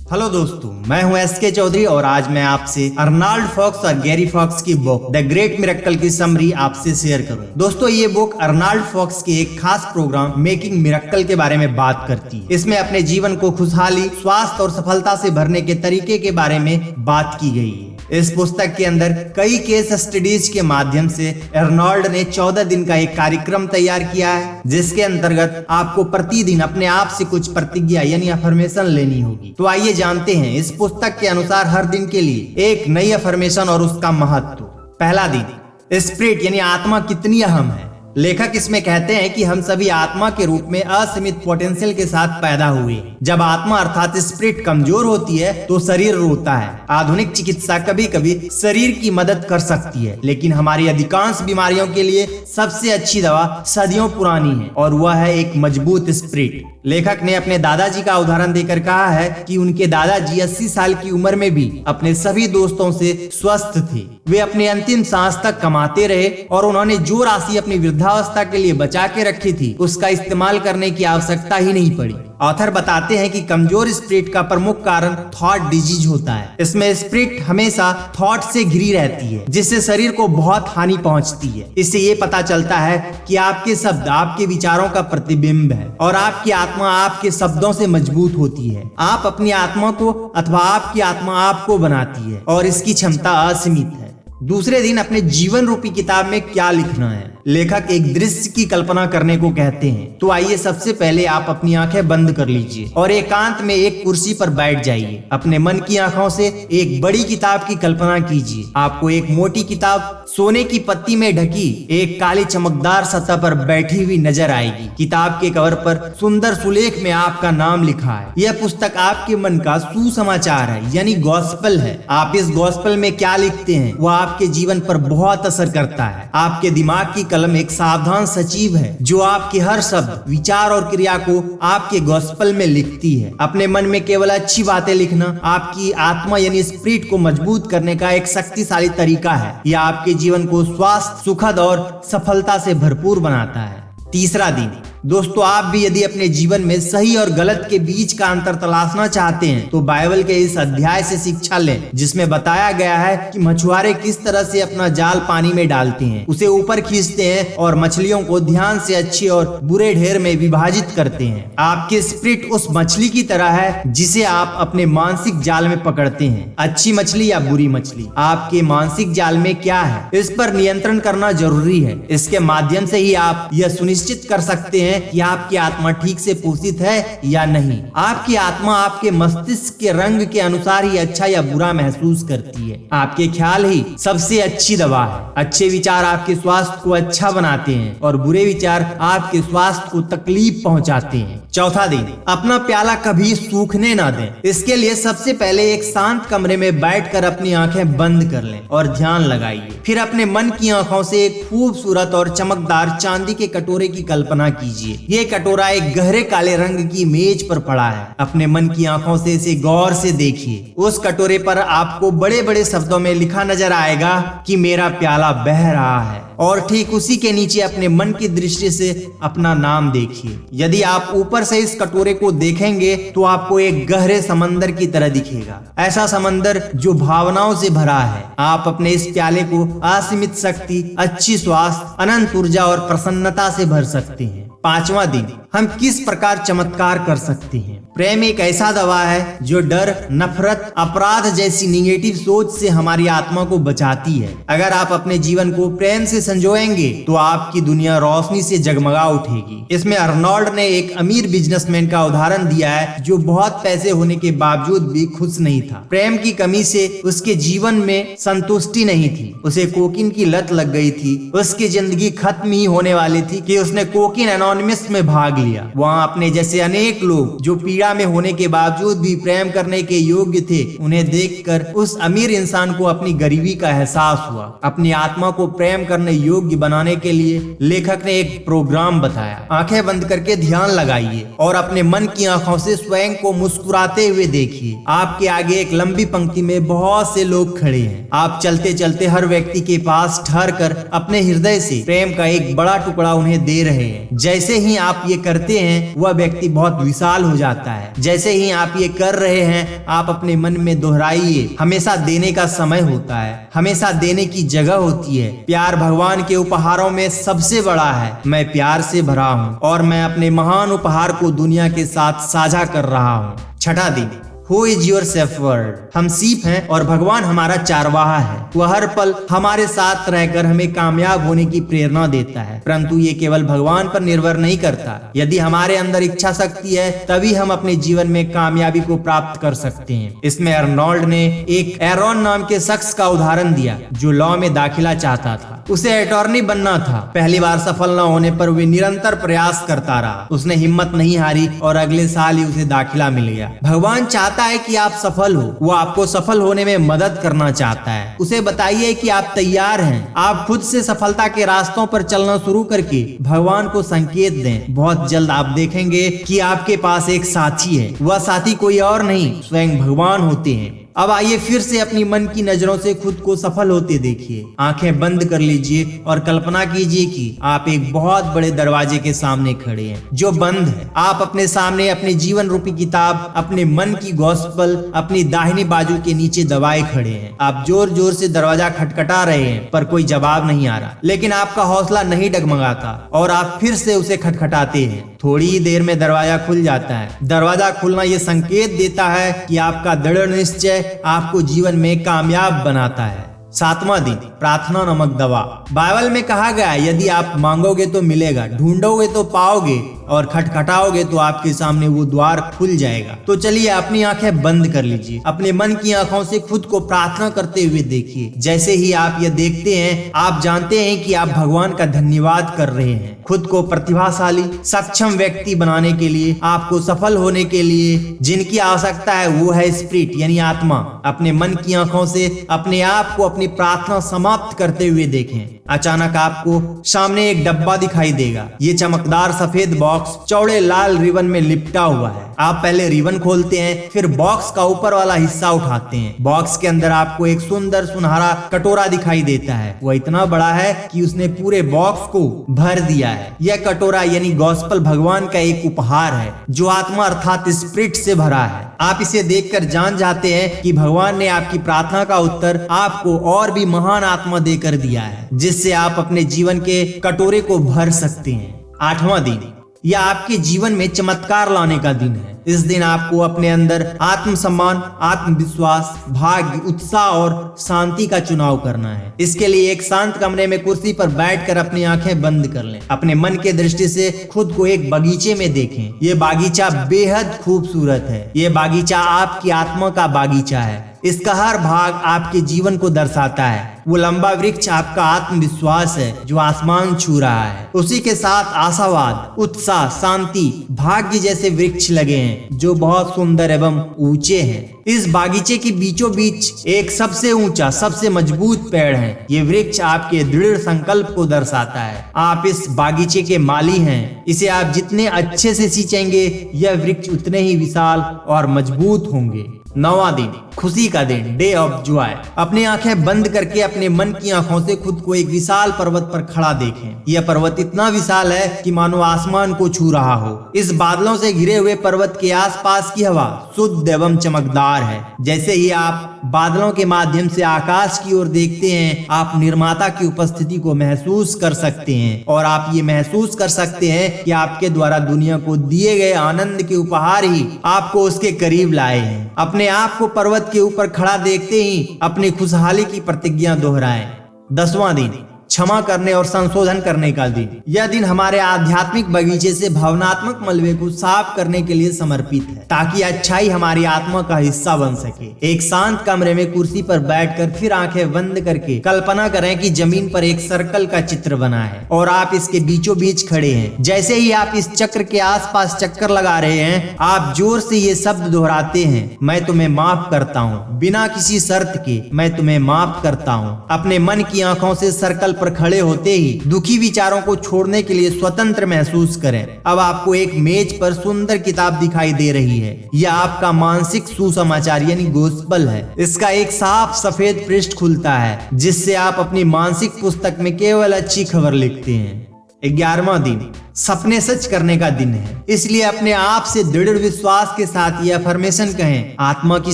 Hello दोस्तों, मैं हूं एसके चौधरी और आज मैं आपसे अर्नाल्ड फॉक्स और गैरी फॉक्स की बुक द ग्रेट मिरेकल की समरी आपसे शेयर करूं। दोस्तों, ये बुक अर्नाल्ड फॉक्स के एक खास प्रोग्राम मेकिंग मिरेकल के बारे में बात करती है। इसमें अपने जीवन को खुशहाली, स्वास्थ्य और सफलता से भरने के तरीके के बारे में बात की गई है। इस पुस्तक के अंदर कई केस स्टडीज के माध्यम से अर्नाल्ड ने 14 दिन का एक कार्यक्रम तैयार किया है, जिसके अंतर्गत आपको प्रतिदिन अपने आप से कुछ प्रतिज्ञा यानी अफर्मेशन लेनी होगी। तो आइए जानते हैं इस पुस्तक के अनुसार हर दिन के लिए एक नई अफर्मेशन और उसका महत्व। पहला दिन, स्पिरिट यानी आत्मा कितनी अहम है। लेखक इसमें कहते हैं कि हम सभी आत्मा के रूप में असीमित पोटेंशियल के साथ पैदा हुए। जब आत्मा अर्थात स्पिरिट कमजोर होती है तो शरीर रोता है। आधुनिक चिकित्सा कभी कभी शरीर की मदद कर सकती है, लेकिन हमारी अधिकांश बीमारियों के लिए सबसे अच्छी दवा सदियों पुरानी है और वह है एक मजबूत स्पिरिट। लेखक ने अपने दादाजी का उदाहरण देकर कहा है कि उनके दादाजी 80 साल की उम्र में भी अपने सभी दोस्तों से स्वस्थ थे। वे अपने अंतिम सांस तक कमाते रहे और उन्होंने जो राशि अपनी वृद्धावस्था के लिए बचा के रखी थी उसका इस्तेमाल करने की आवश्यकता ही नहीं पड़ी। ऑथर बताते हैं कि कमजोर स्पिरिट का प्रमुख कारण थॉट डिजीज होता है। इसमें स्पिरिट हमेशा थॉट से घिरी रहती है, जिससे शरीर को बहुत हानि पहुंचती है। इससे ये पता चलता है कि आपके शब्द आपके विचारों का प्रतिबिंब है और आपकी आत्मा आपके शब्दों से मजबूत होती है। आप अपनी आत्मा को अथवा आपकी आत्मा आपको बनाती है और इसकी क्षमता असीमित है। दूसरे दिन, अपने जीवन रूपी किताब में क्या लिखना है। लेखक एक दृश्य की कल्पना करने को कहते हैं। तो आइए सबसे पहले आप अपनी आंखें बंद कर लीजिए और एकांत में एक कुर्सी पर बैठ जाइए। अपने मन की आंखों से एक बड़ी किताब की कल्पना कीजिए। आपको एक मोटी किताब सोने की पत्ती में ढकी एक काली चमकदार सतह पर बैठी हुई नजर आएगी। किताब के कवर पर सुंदर सुलेख में आपका नाम लिखा है। यह पुस्तक आपके मन का सुसमाचार है, यानी गॉस्पेल है। आप इस गॉस्पेल में क्या लिखते हैं वह आपके जीवन पर बहुत असर करता है। आपके दिमाग की कलम एक सावधान सचिव है जो आपके हर शब्द, विचार और क्रिया को आपके गॉस्पेल में लिखती है। अपने मन में केवल अच्छी बातें लिखना आपकी आत्मा यानी स्पिरिट को मजबूत करने का एक शक्तिशाली तरीका है। यह आपके जीवन को स्वास्थ्य, सुखद और सफलता से भरपूर बनाता है। तीसरा दिन, दोस्तों, आप भी यदि अपने जीवन में सही और गलत के बीच का अंतर तलाशना चाहते हैं तो बाइबल के इस अध्याय से शिक्षा लें, जिसमें बताया गया है कि मछुआरे किस तरह से अपना जाल पानी में डालते हैं, उसे ऊपर खींचते हैं और मछलियों को ध्यान से अच्छे और बुरे ढेर में विभाजित करते हैं। आपके स्पिरिट उस मछली की तरह है जिसे आप अपने मानसिक जाल में पकड़ते हैं। अच्छी मछली या बुरी मछली, आपके मानसिक जाल में क्या है, इस पर नियंत्रण करना जरूरी है। इसके माध्यम से ही आप यह सुनिश्चित कर सकते हैं कि आपकी आत्मा ठीक से पोषित है या नहीं। आपकी आत्मा आपके मस्तिष्क के रंग के अनुसार ही अच्छा या बुरा महसूस करती है। आपके ख्याल ही सबसे अच्छी दवा है। अच्छे विचार आपके स्वास्थ्य को अच्छा बनाते हैं और बुरे विचार आपके स्वास्थ्य को तकलीफ पहुंचाते हैं। चौथा दिन, अपना प्याला कभी सूखने ना दें। इसके लिए सबसे पहले एक शांत कमरे में बैठकर अपनी आंखें बंद कर लें और ध्यान लगाइए। फिर अपने मन की आंखों से एक खूबसूरत और चमकदार चांदी के कटोरे की कल्पना कीजिए। ये कटोरा एक गहरे काले रंग की मेज पर पड़ा है। अपने मन की आंखों से इसे गौर से देखिए। उस कटोरे पर आपको बड़े बड़े शब्दों में लिखा नजर आएगा कि मेरा प्याला बह रहा है, और ठीक उसी के नीचे अपने मन की दृष्टि से अपना नाम देखिए। यदि आप ऊपर से इस कटोरे को देखेंगे तो आपको एक गहरे समंदर की तरह दिखेगा, ऐसा समंदर जो भावनाओं से भरा है। आप अपने इस प्याले को असीमित शक्ति, अच्छी स्वास्थ्य, अनंत ऊर्जा और प्रसन्नता से भर सकते हैं। पांचवा दिन, हम किस प्रकार चमत्कार कर सकते हैं। प्रेम एक ऐसा दवा है जो डर, नफरत, अपराध जैसी निगेटिव सोच से हमारी आत्मा को बचाती है। अगर आप अपने जीवन को प्रेम से संजोएंगे तो आपकी दुनिया रोशनी से जगमगा उठेगी। इसमें अर्नाल्ड ने एक अमीर बिजनेसमैन का उदाहरण दिया है जो बहुत पैसे होने के बावजूद भी खुश नहीं था। प्रेम की कमी से उसके जीवन में संतुष्टि नहीं थी। उसे कोकीन की लत लग गई थी। उसकी जिंदगी खत्म ही होने वाली थी कि उसने कोकीन एनोनिमस में भाग लिया। वहाँ अपने जैसे अनेक लोग जो पीड़ा में होने के बावजूद भी प्रेम करने के योग्य थे, उन्हें देखकर उस अमीर इंसान को अपनी गरीबी का एहसास हुआ। अपनी आत्मा को प्रेम करने योग्य बनाने के लिए लेखक ने एक प्रोग्राम बताया। आंखें बंद करके ध्यान लगाइए और अपने मन की आंखों से स्वयं को मुस्कुराते हुए देखिए। आपके आगे एक लंबी पंक्ति में बहुत से लोग खड़े हैं। आप चलते चलते हर व्यक्ति के पास ठहर कर अपने हृदय से प्रेम का एक बड़ा टुकड़ा उन्हें दे रहे हैं। जैसे जैसे ही आप ये करते हैं वह व्यक्ति बहुत विशाल हो जाता है। जैसे ही आप ये कर रहे हैं आप अपने मन में दोहराइए, हमेशा देने का समय होता है, हमेशा देने की जगह होती है। प्यार भगवान के उपहारों में सबसे बड़ा है। मैं प्यार से भरा हूँ और मैं अपने महान उपहार को दुनिया के साथ साझा कर रहा हूँ। छठा दिन, Who is your shepherd? हम सीप हैं और भगवान हमारा चारवाहा है। वह हर पल हमारे साथ रहकर हमें कामयाब होने की प्रेरणा देता है, परंतु ये केवल भगवान पर निर्भर नहीं करता। यदि हमारे अंदर इच्छा शक्ति है तभी हम अपने जीवन में कामयाबी को प्राप्त कर सकते हैं। इसमें अर्नोल्ड ने एक एरॉन नाम के शख्स का उदाहरण दिया जो लॉ में दाखिला चाहता था। उसे अटॉर्नी बनना था। पहली बार सफल न होने पर वे निरंतर प्रयास करता रहा। उसने हिम्मत नहीं हारी और अगले साल ही उसे दाखिला मिल गया। भगवान चाहता है कि आप सफल हो, वो आपको सफल होने में मदद करना चाहता है। उसे बताइए कि आप तैयार हैं। आप खुद से सफलता के रास्तों पर चलना शुरू करके भगवान को संकेत दें। बहुत जल्द आप देखेंगे कि आपके पास एक साथी है। वह साथी कोई और नहीं, स्वयं भगवान होते हैं। अब आइए फिर से अपनी मन की नजरों से खुद को सफल होते देखिए। आंखें बंद कर लीजिए और कल्पना कीजिए कि आप एक बहुत बड़े दरवाजे के सामने खड़े हैं जो बंद है। आप अपने सामने अपने जीवन रूपी किताब, अपने मन की गॉस्पेल अपनी दाहिनी बाजू के नीचे दबाए खड़े हैं। आप जोर जोर से दरवाजा खटखटा रहे हैं पर कोई जवाब नहीं आ रहा, लेकिन आपका हौसला नहीं डगमगाता और आप फिर से उसे खटखटाते हैं। थोड़ी ही देर में दरवाजा खुल जाता है। दरवाजा खुलना यह संकेत देता है कि आपका दृढ़ निश्चय आपको जीवन में कामयाब बनाता है। सातवां दिन, प्रार्थना नमक दवा। बाइबल में कहा गया है, यदि आप मांगोगे तो मिलेगा, ढूंढोगे तो पाओगे और खटखटाओगे तो आपके सामने वो द्वार खुल जाएगा। तो चलिए अपनी आंखें बंद कर लीजिए। अपने मन की आंखों से खुद को प्रार्थना करते हुए देखिए। जैसे ही आप ये देखते हैं आप जानते हैं कि आप भगवान का धन्यवाद कर रहे हैं। खुद को प्रतिभाशाली, सक्षम व्यक्ति बनाने के लिए, आपको सफल होने के लिए जिनकी आवश्यकता है वो है स्पिरिट यानी आत्मा। अपने मन की आंखों से अपने आप को अपनी प्रार्थना समाप्त करते हुए देखें। अचानक आपको सामने एक डब्बा दिखाई देगा। ये चमकदार सफेद बॉक्स चौड़े लाल रिबन में लिपटा हुआ है। आप पहले रिबन खोलते हैं, फिर बॉक्स का ऊपर वाला हिस्सा उठाते हैं। बॉक्स के अंदर आपको एक सुंदर सुनहरा कटोरा दिखाई देता है। वह इतना बड़ा है कि उसने पूरे बॉक्स को भर दिया है। यह कटोरा यानी गॉस्पेल भगवान का एक उपहार है जो आत्मा अर्थात स्पिरिट से भरा है। आप इसे देखकर जान जाते हैं कि भगवान ने आपकी प्रार्थना का उत्तर आपको और भी महान आत्मा देकर दिया है जिससे आप अपने जीवन के कटोरे को भर सकते हैं। आठवां दिन, यह आपके जीवन में चमत्कार लाने का दिन है। इस दिन आपको अपने अंदर आत्मसम्मान, आत्मविश्वास, भाग्य, उत्साह और शांति का चुनाव करना है। इसके लिए एक शांत कमरे में कुर्सी पर बैठकर अपनी आंखें बंद कर लें। अपने मन के दृष्टि से खुद को एक बगीचे में देखें। ये बागीचा बेहद खूबसूरत है। ये बागीचा आपकी आत्मा का बागीचा है। इसका हर भाग आपके जीवन को दर्शाता है। वो लंबा वृक्ष आपका आत्मविश्वास है जो आसमान छू रहा है। उसी के साथ आशावाद, उत्साह, शांति, भाग्य जैसे वृक्ष लगे हैं जो बहुत सुंदर एवं ऊंचे हैं। इस बागीचे के बीचों बीच एक सबसे ऊंचा, सबसे मजबूत पेड़ है। ये वृक्ष आपके दृढ़ संकल्प को दर्शाता है। आप इस बागीचे के माली हैं। इसे आप जितने अच्छे से सींचेंगे यह वृक्ष उतने ही विशाल और मजबूत होंगे। नौवां दिन, खुशी का दिन, डे ऑफ जॉय। अपनी आंखें बंद करके अपने मन की आंखों से खुद को एक विशाल पर्वत पर खड़ा देखें। यह पर्वत इतना विशाल है कि मानो आसमान को छू रहा हो। इस बादलों से घिरे हुए पर्वत के आसपास की हवा शुद्ध एवं चमकदार है। जैसे ही आप बादलों के माध्यम से आकाश की ओर देखते हैं आप निर्माता की उपस्थिति को महसूस कर सकते हैं और आप ये महसूस कर सकते हैं कि आपके द्वारा दुनिया को दिए गए आनंद के उपहार ही आपको उसके करीब लाए हैं। अपने आप को पर्वत के ऊपर खड़ा देखते ही अपनी खुशहाली की प्रतिज्ञा दोहराएं। 10वां दिन, क्षमा करने और संशोधन करने का दिन। यह दिन हमारे आध्यात्मिक बगीचे से भावनात्मक मलबे को साफ करने के लिए समर्पित है ताकि अच्छाई हमारी आत्मा का हिस्सा बन सके। एक शांत कमरे में कुर्सी पर बैठकर फिर आंखें बंद करके कल्पना करें कि जमीन पर एक सर्कल का चित्र बना है और आप इसके बीचों बीच खड़े हैं। जैसे ही आप इस चक्र के आसपास चक्कर लगा रहे हैं आप जोर से ये शब्द दोहराते हैं, मैं तुम्हें माफ करता हूँ, बिना किसी शर्त के मैं तुम्हें माफ करता हूँ। अपने मन की आंखों से सर्कल पर खड़े होते ही दुखी विचारों को छोड़ने के लिए स्वतंत्र महसूस करें। अब आपको एक मेज पर सुंदर किताब दिखाई दे रही है। यह आपका मानसिक सुसमाचार यानी गॉस्पेल है। इसका एक साफ सफेद पृष्ठ खुलता है जिससे आप अपनी मानसिक पुस्तक में केवल अच्छी खबर लिखते हैं। 11वां दिन, सपने सच करने का दिन है। इसलिए अपने आप से दृढ़ विश्वास के साथ ये अफर्मेशन कहें, आत्मा की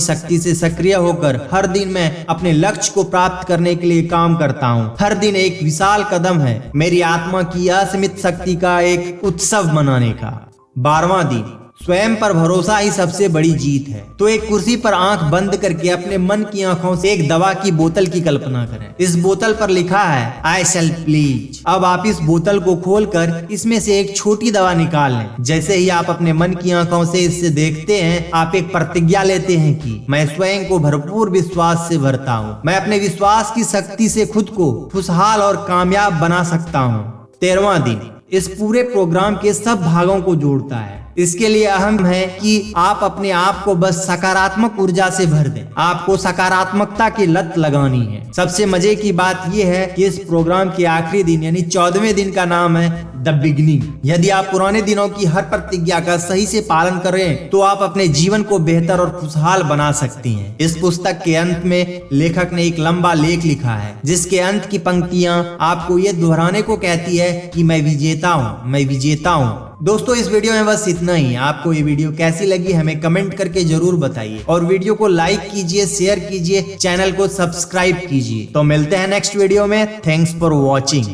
शक्ति से सक्रिय होकर हर दिन मैं अपने लक्ष्य को प्राप्त करने के लिए काम करता हूँ। हर दिन एक विशाल कदम है मेरी आत्मा की असीमित शक्ति का एक उत्सव मनाने का। 12वां दिन, स्वयं पर भरोसा ही सबसे बड़ी जीत है। तो एक कुर्सी पर आंख बंद करके अपने मन की आंखों से एक दवा की बोतल की कल्पना करें। इस बोतल पर लिखा है आई शैल प्लीज। अब आप इस बोतल को खोलकर इसमें से एक छोटी दवा निकाल लें। जैसे ही आप अपने मन की आंखों से इससे देखते हैं, आप एक प्रतिज्ञा लेते हैं कि मैं स्वयं को भरपूर विश्वास से भरता हूँ। मैं अपने विश्वास की शक्ति से खुद को खुशहाल और कामयाब बना सकता हूँ। 13वां दिन इस पूरे प्रोग्राम के सब भागों को जोड़ता है। इसके लिए अहम है कि आप अपने आप को बस सकारात्मक ऊर्जा से भर दें। आपको सकारात्मकता की लत लगानी है। सबसे मजे की बात यह है कि इस प्रोग्राम के आखिरी दिन यानी 14वें दिन का नाम है द बिगिनिंग। यदि आप पुराने दिनों की हर प्रतिज्ञा का सही से पालन करें तो आप अपने जीवन को बेहतर और खुशहाल बना सकती हैं। इस पुस्तक के अंत में लेखक ने एक लंबा लेख लिखा है जिसके अंत की पंक्तियां आपको ये दोहराने को कहती है कि मैं विजेता हूँ, मैं विजेता हूँ। दोस्तों इस वीडियो में बस इतना ही। आपको ये वीडियो कैसी लगी हमें कमेंट करके जरूर बताइए और वीडियो को लाइक कीजिए, शेयर कीजिए, चैनल को सब्सक्राइब कीजिए। तो मिलते हैं नेक्स्ट वीडियो में। Thanks for watching.